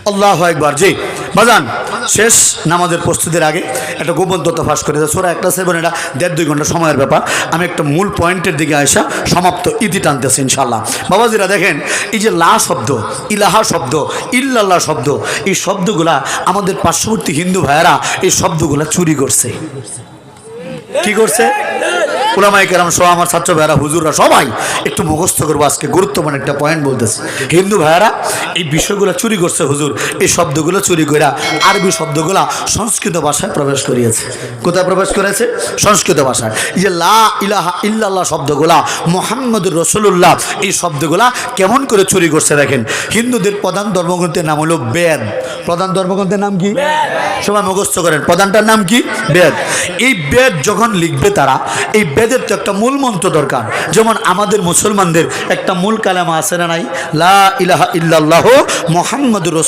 আল্লাহু আকবার। জি বাজান, শেষ নামাজের প্রস্তুতির আগে একটা গোপন তথ্য ফাঁস করে সোরা একটা সেভেন, এটা 1.5-2 ঘন্টা সময়ের ব্যাপার। আমি একটা মূল পয়েন্টের দিকে আসা সমাপ্ত ইতি টানতেছি ইনশাল্লাহ। বাবাজিরা দেখেন, এই যে লা শব্দ, ইলাহা শব্দ, ইল্লাল্লাহ শব্দ, এই শব্দগুলা আমাদের পার্শ্ববর্তী হিন্দু ভাইয়েরা এই শব্দগুলা চুরি করছে। কি করছে? উলামায়ে কেরাম সহ আমার ছাত্র ভাইয়েরা, হুজুররা সবাই একটু মুখস্থ করবো আজকে, গুরুত্বপূর্ণ একটা পয়েন্ট বলতেছে। হিন্দু ভাইয়েরা এই বিষয়গুলো চুরি করছে হুজুর, এই শব্দগুলো চুরি করে আরবি শব্দগুলা সংস্কৃত ভাষায় প্রবেশ করিয়েছে। কোথায় প্রবেশ করেছে? সংস্কৃত ভাষায়। এই যে লা ইলাহা ইল্লাল্লাহ শব্দগুলা, মুহাম্মদুর রাসূলুল্লাহ, এই শব্দগুলা কেমন করে চুরি করছে দেখেন। হিন্দুদের প্রধান ধর্মগ্রন্থের নাম হলো বেদ। প্রধান ধর্মগ্রন্থের নাম কি? সবাই মুখস্থ করেন, প্রধানটার নাম কি? বেদ। এই বেদ যখন লিখবে তারা, এই বেদের তো একটা মূল মন্ত্র দরকার। যেমন আমাদের মুসলমানদের একটা মূল কালেমা আছে না নাই? লা ইলাহা ইল্লাল্লাহু মুহাম্মাদুর রাসূলুল্লাহ।